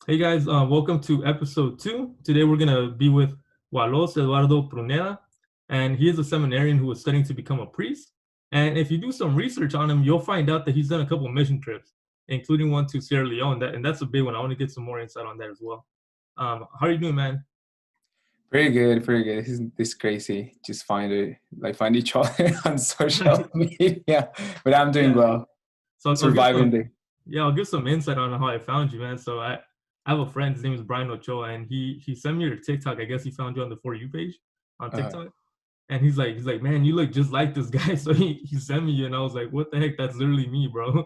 Hey guys, welcome to episode 2. Today we're going to be with Waloz Eduardo Pruneda, and he is a seminarian who is studying to become a priest. And if you do some research on him, you'll find out that he's done a couple of mission trips, including one to Sierra Leone. And that's a big one. I want to get some more insight on that as well. How are you doing, man? Pretty good, pretty good. This crazy. Just find each other on social media. But I'm doing Yeah. well. So I'll give Surviving some the I'll give some insight on how I found you, man. So I have a friend. His name is Brian Ochoa, and he sent me your TikTok. I guess he found you on the For You page on uh, TikTok. And he's like, man, you look just like this guy. So he sent me you, and I was like, what the heck? That's literally me, bro.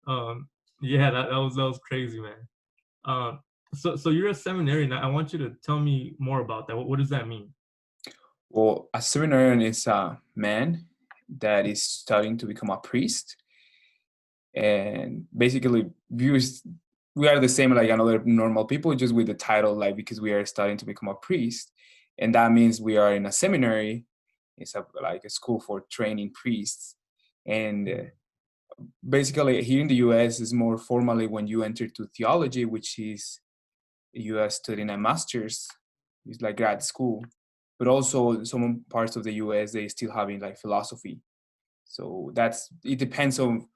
Um, yeah, that was crazy, man. Um, so you're a seminarian. I want you to tell me more about that. What does that mean? well, a seminarian is a man that is studying to become a priest, and basically views we are the same like another normal people, just with the title, like because we are studying to become a priest, and that means we are in a seminary. It's like a school for training priests, and basically here in the US is more formally when you enter to theology, which is you are studying a master's. It's like grad school, but also some parts of the US they still having like philosophy. So that's it depends on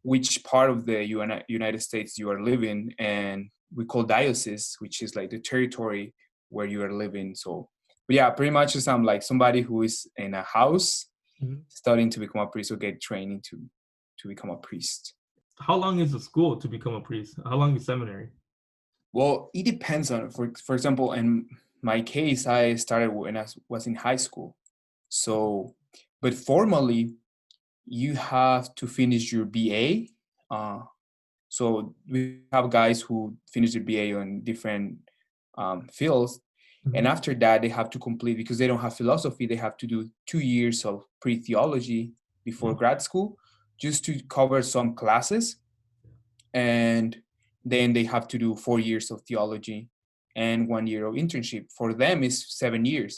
which part of the United States you are living, and we call diocese, which is like the territory where you are living. So but yeah, pretty much as I'm like somebody who is in a house Mhm. studying to become a priest or get training to become a priest. How long is the school to become a priest? How long is seminary? Well, it depends on, for example, in my case, I started when I was in high school. So, but formally, you have to finish your BA. So we have guys who finish their BA on different fields, and Mhm. after that, they have to complete because they don't have philosophy. They have to do 2 years of pre-theology before Yeah. grad school, just to cover some classes, and then they have to do 4 years of theology and 1 year of internship. For them is 7 years,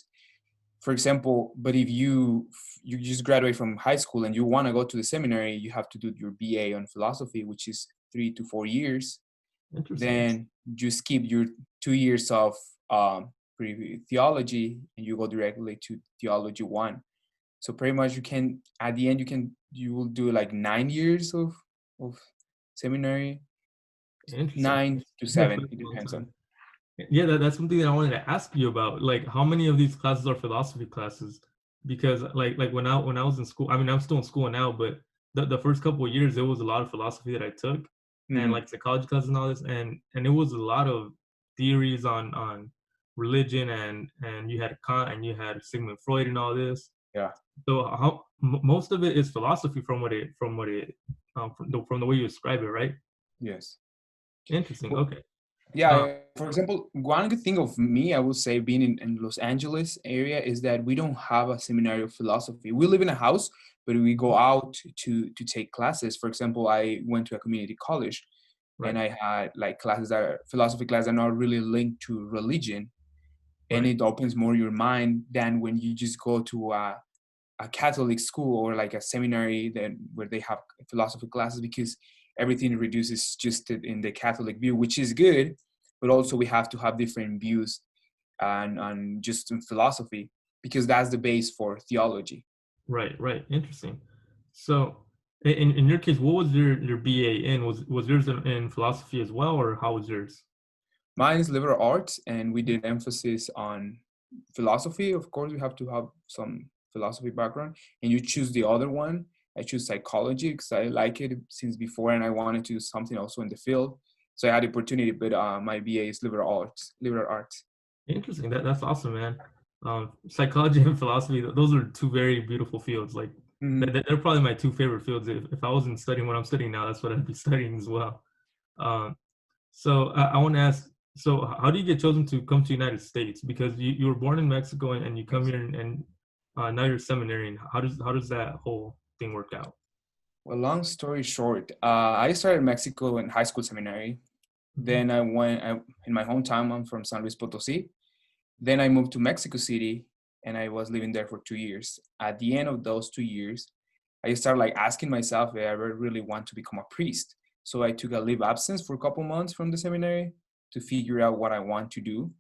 for example. But if you just graduate from high school and you want to go to the seminary, you have to do your BA on philosophy, which is 3 to 4 years. Interesting. Then you skip your 2 years of theology and you go directly to theology one. So pretty much you can, at the end, you will do like 9 years of seminary. Interesting. 9 to 7, That's it a long depends time. on. Yeah, that's something that I wanted to ask you about. Like, how many of these classes are philosophy classes? Because like when I was in school, I mean, I'm still in school now, but the first couple of years there was a lot of philosophy that I took, and Mhm. like psychology classes and all this, and it was a lot of theories on religion, and you had Kant and you had Sigmund Freud and all this. Yeah. So most of it is philosophy from the way you describe it, right? Yes. Interesting. Well, Okay. Uh, yeah. For example, one good thing of me, I would say, being in Los Angeles area is that we don't have a seminary of philosophy. We live in a house, but we go out to take classes. For example, I went to a community college, and right. I had like classes that are philosophy classes are not really linked to religion, and Right. it opens more your mind than when you just go to a Catholic school or like a seminary then where they have philosophy classes, because everything reduces just in the Catholic view, which is good, but also we have to have different views and just in philosophy, because that's the base for theology. Right, right. Interesting. So, in your case, what was your BA in? Was yours in philosophy as well, or how was yours? Mine is liberal arts, and we did emphasis on philosophy. Of course, we have to have some philosophy background, and you choose the other one. I choose psychology because I like it since before, and I wanted to do something also in the field. So I had the opportunity, but my BA is liberal arts. Liberal arts. Interesting. That's awesome, man. Psychology and philosophy, those are two very beautiful fields. Like, Hmm. they're probably my two favorite fields. If I wasn't studying what I'm studying now, that's what I'd be studying as well. Um, so I want to ask, so how do you get chosen to come to United States? Because you were born in Mexico and you come Yes. here and now you're a seminarian. How does that whole thing work out? Well, long story short, I started in Mexico in high school seminary. Mhm. Then in my hometown. I'm from San Luis Potosí. Then I moved to Mexico City, and I was living there for 2 years. At the end of those 2 years, I started like asking myself if I ever really want to become a priest. So I took a leave absence for a couple months from the seminary to figure out what I want to do.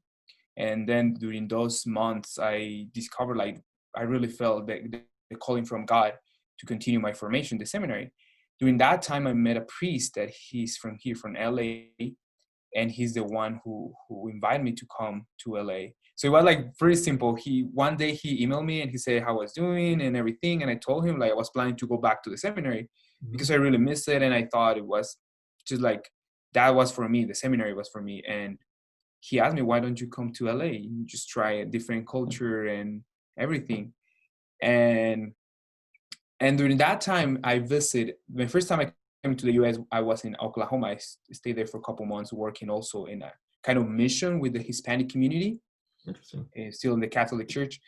And then during those months, I discovered like I really felt the calling from God to continue my formation, the seminary. During that time, I met a priest that he's from here, from LA, and he's the one who invited me to come to LA. So it was like very simple. One day he emailed me and he said how I was doing and everything, and I told him like I was planning to go back to the seminary because I really missed it, and I thought it was just like that was for me. The seminary was for me, and he asked me, why don't you come to LA and just try a different culture and everything. And during that time, I visited, the first time I came to the US, I was in Oklahoma. I stayed there for a couple months working also in a kind of mission with the Hispanic community. Interesting. Still in the Catholic Church.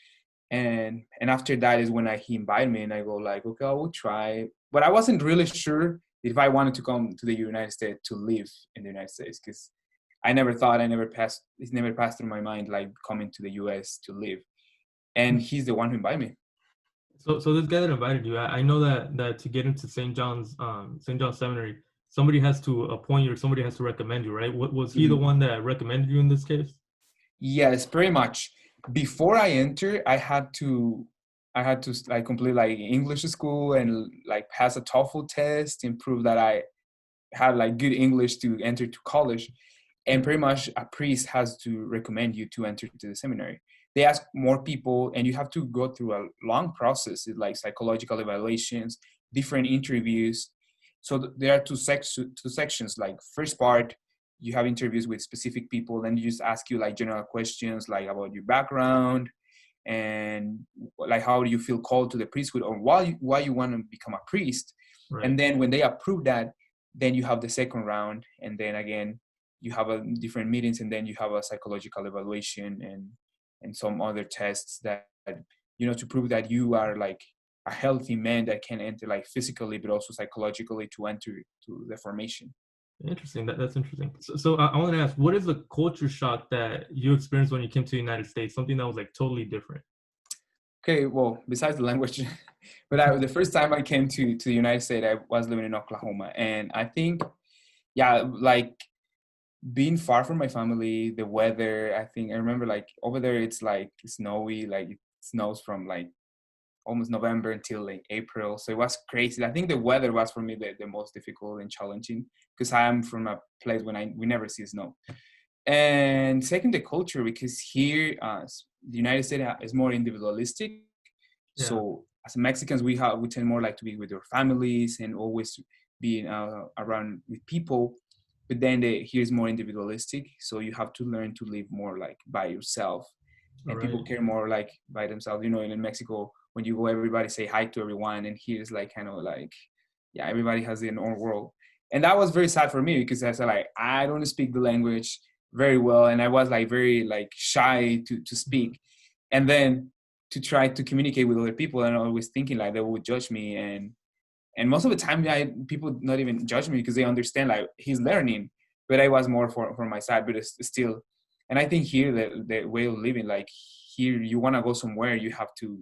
And after that is when he invited me, and I go like, okay, I will try. But I wasn't really sure if I wanted to come to the United States to live in the United States, because I never thought, it's never passed through my mind like coming to the US to live. And he's the one who invited me. So this guy that invited you, I know that to get into St. John's Seminary, somebody has to appoint you or somebody has to recommend you, right? Was he the one that recommended you in this case? Yes, pretty much. Before I entered, I had to like complete like English school and like pass a TOEFL test and prove that I had like good English to enter to college. And pretty much a priest has to recommend you to enter to the seminary. They ask more people, and you have to go through a long process. It's like psychological evaluations, different interviews. So there are two sections. Like first part, you have interviews with specific people, and you just ask you like general questions like about your background and like how do you feel called to the priesthood, or why you want to become a priest. Right. And then when they approve that, then you have the second round, and then again you have different meetings, and then you have a psychological evaluation and some other tests that to prove that you are like a healthy man that can enter like physically but also psychologically to enter to the formation. Interesting. That's interesting. So I want to ask, what is the culture shock that you experienced when you came to the United States? Something that was like totally different. Okay, well, besides the language, but the first time I came to the United States, I was living in Oklahoma, and I think, like being far from my family, the weather. I remember like over there, it's like snowy, like it snows from like almost November until like April. So it was crazy. I think the weather was for me the most difficult and challenging because I am from a place we never see snow. And second, the culture, because here, the United States is more individualistic. Yeah. So as Mexicans, we tend more like to be with our families and always being around with people. But then here is more individualistic. So you have to learn to live more like by yourself. And people care more like by themselves. In Mexico, when you go, everybody say hi to everyone. And here is like kind of like, everybody has their own world. And that was very sad for me because I said like, I don't speak the language very well. And I was like very like shy to speak. And then to try to communicate with other people, and I was thinking like they would judge me. And most of the time, people not even judge me because they understand like he's learning. But I was more for my side, but it's still. And I think here the way of living, like here, you want to go somewhere, you have to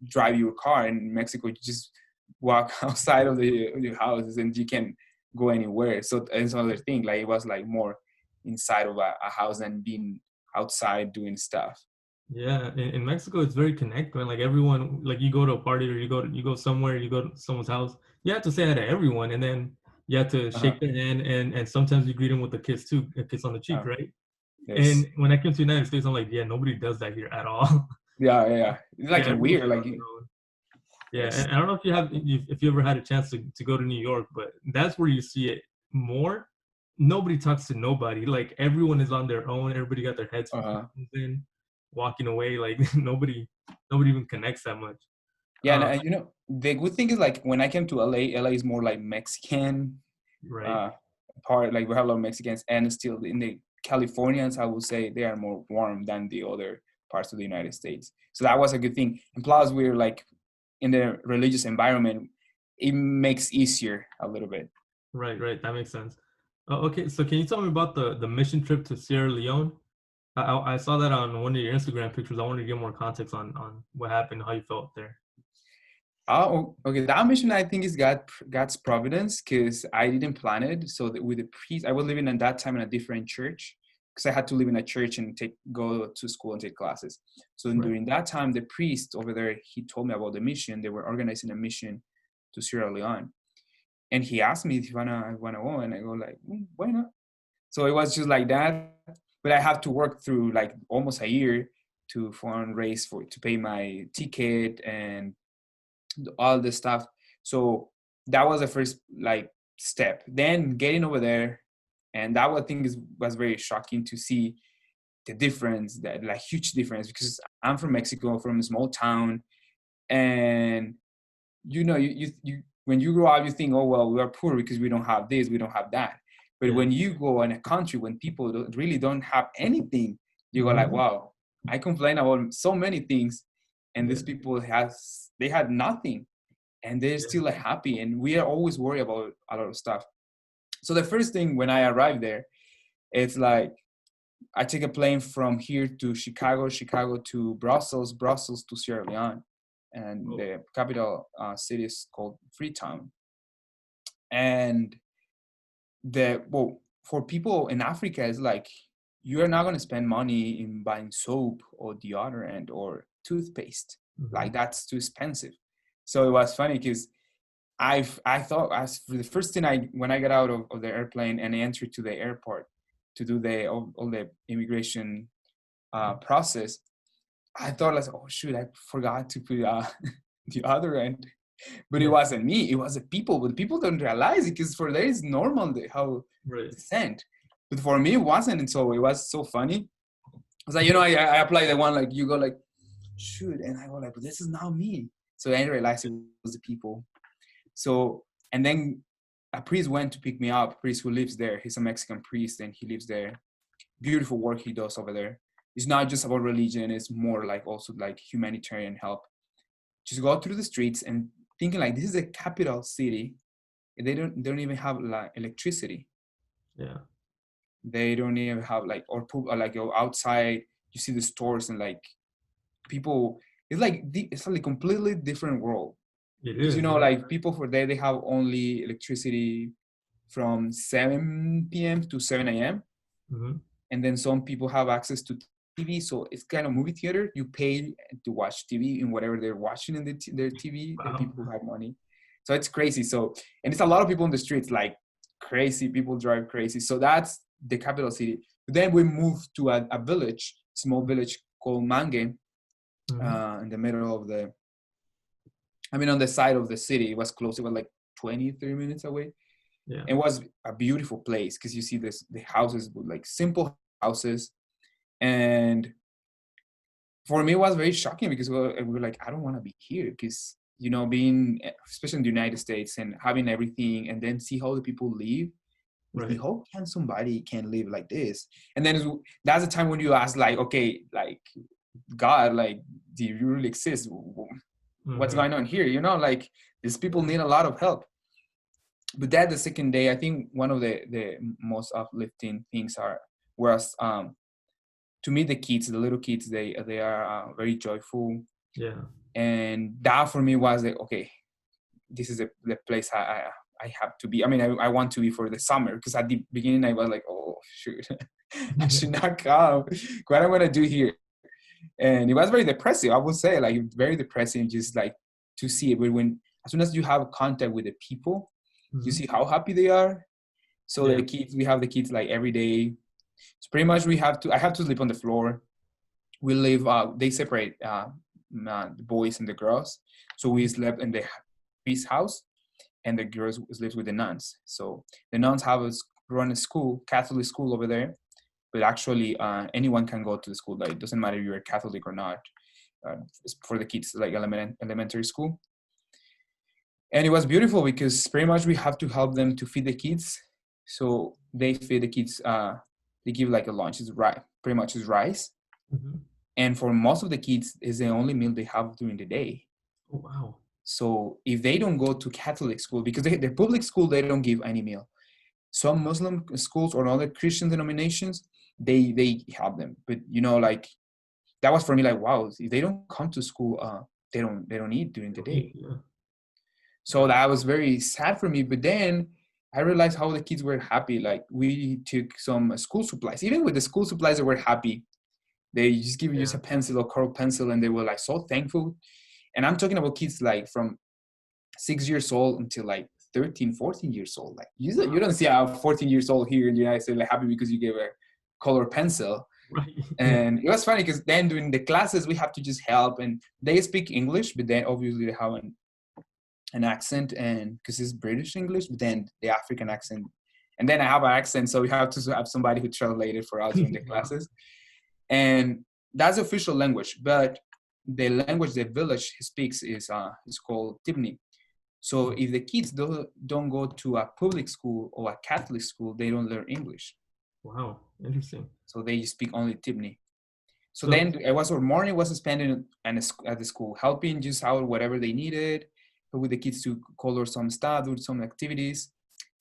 drive your car. In Mexico, you just walk outside of your houses and you can go anywhere. So it's another thing. Like it was like more inside of a house and being outside doing stuff. Yeah, in Mexico, it's very connected. Like everyone, like you go to a party or you go somewhere, you go to someone's house, you have to say hi to everyone, and then you have to shake their hand, and sometimes you greet them with a kiss too, a kiss on the cheek, right? Yes. And when I came to the United States, I'm like, nobody does that here at all. Yeah. It's like weird, like. Yeah, and I don't know if you ever had a chance to go to New York, but that's where you see it more. Nobody talks to nobody. Like everyone is on their own. Everybody got their heads in, walking away. Like nobody even connects that much. Yeah, and the good thing is like when I came to LA is more like Mexican, right? Part. Like we have a lot of Mexicans, and still in the Californians, I would say they are more warm than the other parts of the United States. So that was a good thing. And plus, we're like in the religious environment, it makes easier a little bit. Right. That makes sense. Okay, so can you tell me about the mission trip to Sierra Leone? I saw that on one of your Instagram pictures. I wanted to get more context on what happened, how you felt there. Oh, okay. That mission, I think, is God's providence because I didn't plan it. So with the priest, I was living at that time in a different church. because I had to live in a church and go to school and take classes. So during that time, the priest over there, he told me about the mission. They were organizing a mission to Sierra Leone. And he asked me if I wanna go, and I go like, why not? So it was just like that. But I have to work through like almost a year to fundraise to pay my ticket and all this stuff. So that was the first like step. Then getting over there, and that I think was very shocking to see the difference, that like huge difference, because I'm from Mexico, from a small town, and you when you grow up, you think, oh well, we are poor because we don't have this, we don't have that. But when you go in a country when people really don't have anything, you go like, wow, I complain about so many things, and these people they had nothing, and they're still like happy, and we are always worried about a lot of stuff. So the first thing when I arrived there, it's like I take a plane from here to Chicago, Chicago to Brussels, Brussels to Sierra Leone, and the capital city is called Freetown. And for people in Africa, it's like you're not going to spend money in buying soap or deodorant or toothpaste. Like that's too expensive. So it was funny because I thought as for the first thing when I got out of the airplane and I entered to the airport to do all the immigration process, I thought like, oh shoot, I forgot to put the other end. But it wasn't me, it was the people. But the people don't realize it because for them it's normal how it's sent. But for me it wasn't, and so it was so funny. I was like, I applied the one like you go like, shoot, and I go like, but this is not me. So I realized it was the people. So, and then a priest went to pick me up, a priest who lives there. He's a Mexican priest and he lives there. Beautiful work he does over there. It's not just about religion, it's more like also like humanitarian help. Just go through the streets and thinking like this is a capital city. They don't even have like electricity. Yeah. They don't even have like or like outside you see the stores and like people. It's like a completely different world. Because like people for there, they have only electricity from 7 p.m. to 7 a.m. And then some people have access to TV, so it's kind of movie theater. You pay to watch TV in whatever they're watching in their TV. The people who have money, so it's crazy. So, and it's a lot of people on the streets, like crazy. People drive crazy. So that's the capital city. But then we moved to a village, small village called Mange, in the middle of on the side of the city. It was close. It was like 23 minutes away. Yeah. It was a beautiful place because you see the houses, like simple houses. And for me, it was very shocking because we were like, I don't want to be here because, being, especially in the United States and having everything and then see how the people live. Right. How can somebody can live like this? And then that's the time when you ask like, okay, like God, like, do you really exist? What's going on here? Like these people need a lot of help. But that the second day, I think one of the most uplifting things was to meet the kids, the little kids. They are very joyful. Yeah. And that for me was like, okay, this is the place I have to be. I want to be for the summer because at the beginning I was like, oh shoot, I should not come. What am I gonna do here? And it was very depressive. I would say like very depressing, just like to see it. But as soon as you have contact with the people, you see how happy they are. So the kids, we have the kids like every day. So pretty much I have to sleep on the floor. We live, they separate the boys and the girls. So we slept in the priest's house and the girls slept with the nuns. So the nuns run a school, Catholic school over there. But actually anyone can go to the school. Like, it doesn't matter if you're Catholic or not. It's for the kids, like elementary school. And it was beautiful because pretty much we have to help them to feed the kids. So they feed the kids, they give like a lunch. It's pretty much is rice. And for most of the kids, it's the only meal they have during the day. Oh, wow. So if they don't go to Catholic school, because the public school, they don't give any meal. Some Muslim schools or other Christian denominations, they help them. But, like, that was for me like, wow, if they don't come to school, they don't eat during the day. Yeah. So that was very sad for me. But then I realized how the kids were happy. Like we took some school supplies. Even with the school supplies, they were happy. They just give you just a pencil or curl pencil, and they were like so thankful. And I'm talking about kids like from 6 years old until like 13, 14 years old. Like you don't see a 14 years old here in the United States like happy because you gave a color pencil. Right. And it was funny because then during the classes we have to just help, and they speak English, but then obviously they have an accent, and because it's British English, but then the African accent, and then I have an accent, so we have to have somebody who translated for us during the classes. And that's the official language, but the language the village speaks is called Tibni. So if the kids don't go to a public school or a Catholic school, they don't learn English. Wow, interesting. So they speak only Tibni. So then our morning was spending at the school, helping just out whatever they needed, with the kids to color some stuff, do some activities,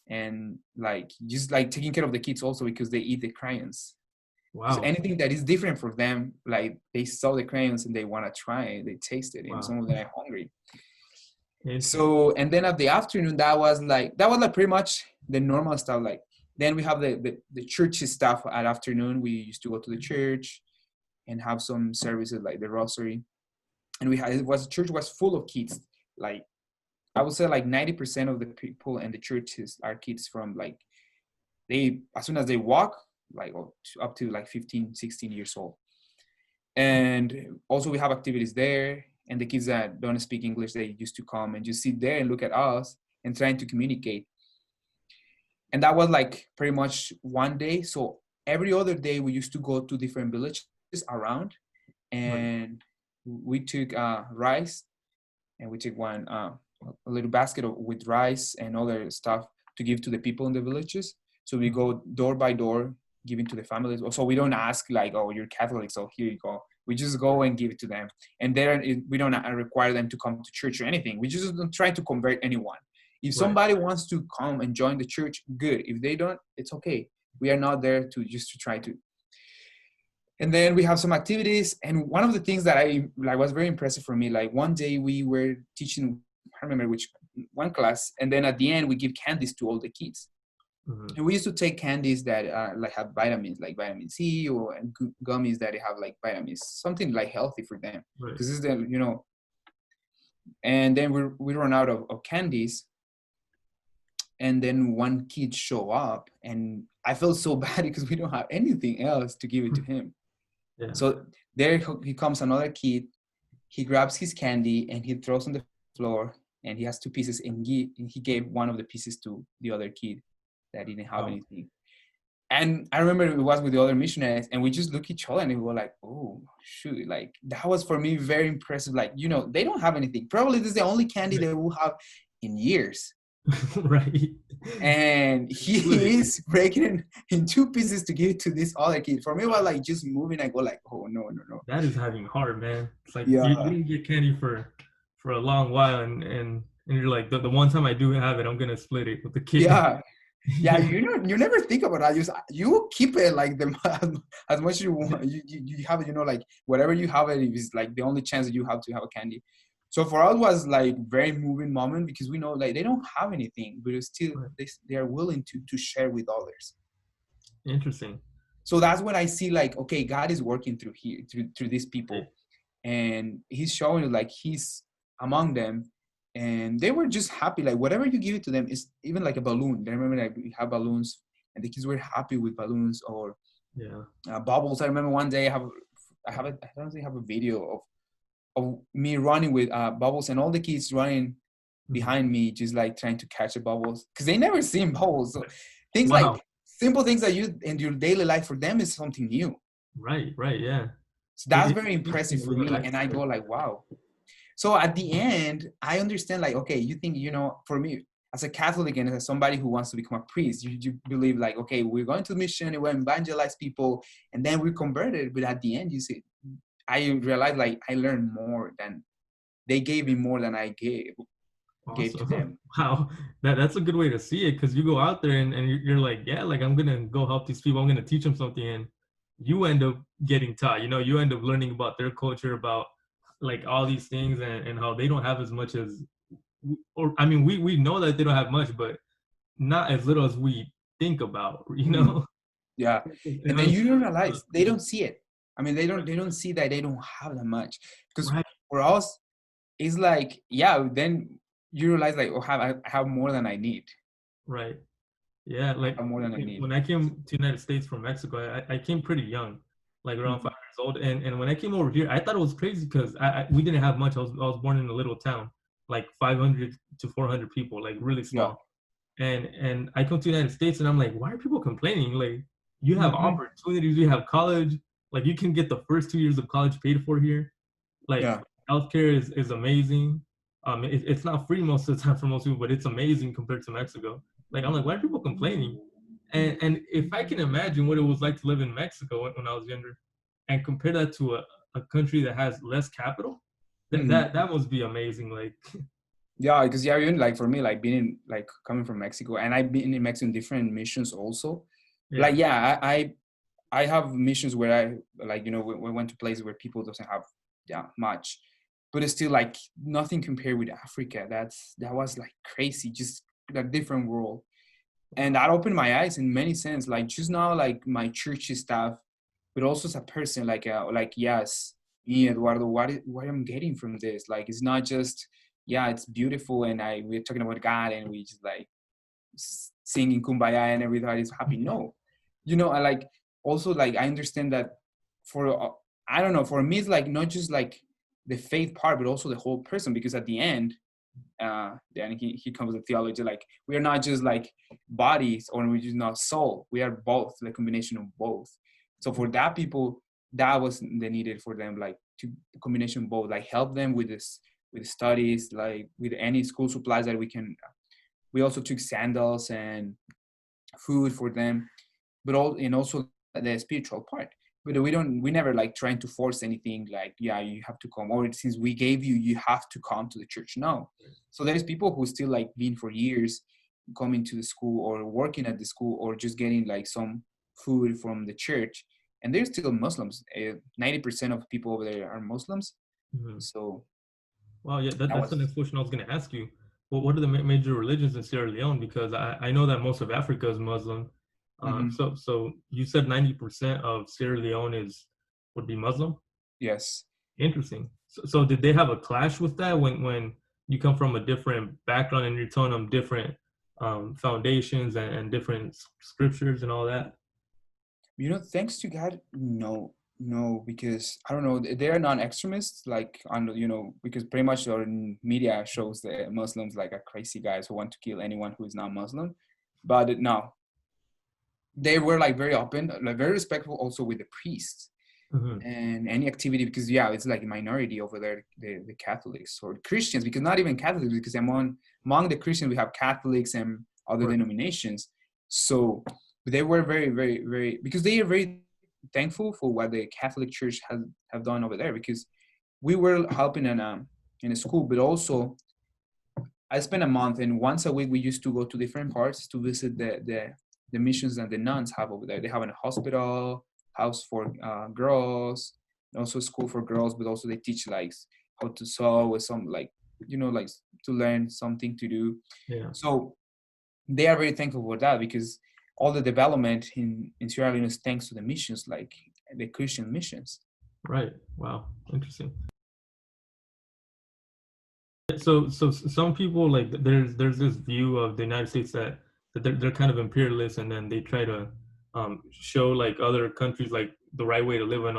and like just like taking care of the kids also because they eat the crayons. Wow. Anything that is different for them, like they saw the crayons and they want to try it, they taste it, and some of them are hungry. So, and then at the afternoon, that was like pretty much the normal stuff. Like then we have the church stuff at afternoon. We used to go to the church and have some services like the rosary. And church was full of kids. Like I would say like 90% of the people in the churches are kids from like, as soon as they walk, like up to like 15, 16 years old. And also we have activities there, and the kids that don't speak English, they used to come and just sit there and look at us and trying to communicate. And that was like pretty much one day. So every other day we used to go to different villages around, and we took rice, and we took a little basket with rice and other stuff to give to the people in the villages. So we go door by door, giving to the families. So we don't ask like, oh, you're Catholic, so here you go. We just go and give it to them. And there we don't require them to come to church or anything. We just don't try to convert anyone. If somebody wants to come and join the church, good. If they don't, it's okay. We are not there to try to. And then we have some activities. And one of the things that was very impressive for me, like one day we were teaching, I don't remember which one class. And then at the end, we give candies to all the kids. Mm-hmm. And we used to take candies that like have vitamins, like vitamin C, or gummies that have like vitamins, something like healthy for them. Because this is the, and then we run out of candies. And then one kid show up, and I felt so bad because we don't have anything else to give it to him. Yeah. So there he comes, another kid. He grabs his candy and he throws on the floor, and he has 2 pieces, and he gave one of the pieces to the other kid that didn't have anything. And I remember it was with the other missionaries, and we just look at each other and we were like, oh, shoot. Like, that was for me very impressive. Like, they don't have anything. Probably this is the only candy they will have in years. Right. And he is breaking it in 2 pieces to give it to this other kid. For me, it was like just moving. I go like, oh, no. That is having hard, man. It's like you didn't get candy for a long while, and you're like, the one time I do have it, I'm going to split it with the kid. Yeah. Yeah, you never think about that. You keep it like as much as you want. You have it, like whatever you have it is like the only chance that you have to have a candy. So for us was like very moving moment, because we know like they don't have anything, but it's still they are willing to share with others. Interesting. So that's when I see like, okay, God is working through these people, and He's showing like He's among them. And they were just happy. Like whatever you give it to them is even like a balloon. I remember like we have balloons, and the kids were happy with balloons, or bubbles. I remember one day I don't think I have a video of me running with bubbles, and all the kids running behind me, just like trying to catch the bubbles, because they never seen bubbles. So things like simple things that you in your daily life, for them is something new. Right, yeah. So that's very impressive for me, and I go like, wow. So at the end, I understand like, okay, you think, for me as a Catholic and as somebody who wants to become a priest, you believe like, okay, we're going to mission, we're going to evangelize people, and then we're converted. But at the end, you see, I realized like I learned more than they gave me, more than I gave to them. Wow, that's a good way to see it, because you go out there and you're like, yeah, like I'm gonna go help these people, I'm gonna teach them something, and you end up getting taught. You end up learning about their culture, about like all these things, and how they don't have as much as, or I mean, we know that they don't have much, but not as little as we think about, you Mm, know. yeah. And And then you honestly, don't realize they don't see it. I mean, they don't see that they don't have that much. Because right, for us, it's like, yeah, then you realize like, oh, I have more than I need. right. Yeah, I like have more than I need. when I came to United States from Mexico, I came pretty young, like around Mhm. 5 years old. And when I came over here, I thought it was crazy because we didn't have much. I was born in a little town, like 500 to 400 people, like really Yeah. small. And I come to the United States and I'm like, why are people complaining? Like you have Hmm. opportunities, you have college, like you can get the first 2 years of college paid for here. Like Yeah. healthcare is amazing. It's not free most of the time for most people, but it's amazing compared to Mexico. Like I'm like, why are people complaining? And if I can imagine what it was like to live in Mexico when I was younger, and compare that to a country that has less capital, that Mhm. that that must be amazing. Like Yeah, because yeah, even like for me, like being in, like coming from Mexico, and I've been in Mexico in different missions also. yeah, Like yeah, I have missions where I like, we went to places where people doesn't have, yeah, much, but it's still like nothing compared with Africa. That was like crazy, just a different world, and that opened my eyes in many sense. Like just now, like my church stuff, but also as a person, like yes, me Eduardo, what I'm getting from this? Like it's not just, yeah, it's beautiful, and we're talking about God, and we just like singing kumbaya and everybody's happy. No, I like, also like I understand that for I don't know, for me it's like not just like the faith part but also the whole person, because at the end, then he comes with theology, like we are not just like bodies, or we're just not soul, we are both, the combination of both. So for that people, that was the needed for them, like to combination of both, like help them with this, with studies, like with any school supplies that we can. We also took sandals and food for them, but also the spiritual part. But we never like trying to force anything, like, yeah, you have to come, or since we gave you, you have to come to the church. No. So there's people who still like been for years coming to the school or working at the school or just getting like some food from the church, and they're still Muslims. 90% of people over there are Muslims. mhm. So Wow, yeah, that that's the was. next question I was going to ask you. Well, what are the major religions in Sierra Leone? Because I know that most of Africa is Muslim. Mhm. So you said 90% of Sierra Leone would be Muslim? Yes. Interesting. So did they have a clash with that when you come from a different background and you're telling them different foundations and different scriptures and all that? Thanks to God, no, no, because I don't know, they are non-extremists, like on, because pretty much our media shows the Muslims like are crazy guys who want to kill anyone who is not Muslim, but no, they were like very open, like very respectful, also with the priests Hmm. and any activity, because yeah, it's like a minority over there, the Catholics or Christians, because not even Catholics, because among the Christians we have Catholics and other Right. denominations. So they were very, very, very, because they are very thankful for what the Catholic Church has have done over there, because we were helping in a school, but also I spent a month, and once a week we used to go to different parts to visit the missions that the nuns have over there. They have a hospital, house for girls, and also school for girls, but also they teach like how to sew with some like, like to learn something to do. Yeah. So they are very thankful for that, because all the development in Sierra Leone is thanks to the missions, like the Christian missions. Right. Wow. Interesting. So some people like there's this view of the United States that they're kind of imperialist and then they try to show like other countries like the right way to live and